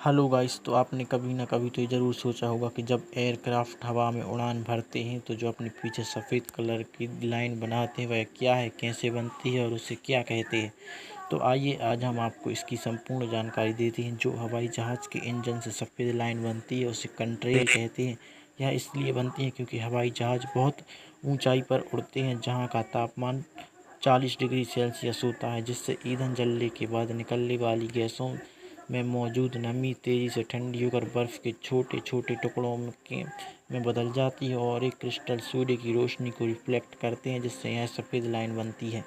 Hello guys. तो आपने कभी ना कभी तो ये ज़रूर सोचा होगा कि जब एयरक्राफ्ट हवा में उड़ान भरते हैं तो जो अपने पीछे सफ़ेद कलर की लाइन बनाते हैं वह क्या है, कैसे बनती है और उसे क्या कहते हैं। तो आइए आज हम आपको इसकी संपूर्ण जानकारी देते हैं। जो हवाई जहाज़ के इंजन से सफ़ेद लाइन बनती है उसे कंट्रेल कहते हैं। यह इसलिए बनती है क्योंकि हवाई जहाज़ बहुत ऊंचाई पर उड़ते हैं जहां का तापमान 40 डिग्री सेल्सियस होता है, जिससे ईंधन जलने के बाद निकलने वाली गैसों में मौजूद नमी तेज़ी से ठंडी होकर बर्फ़ के छोटे छोटे टुकड़ों में बदल जाती है और एक क्रिस्टल सूर्य की रोशनी को रिफ्लेक्ट करते हैं, जिससे यह सफ़ेद लाइन बनती है।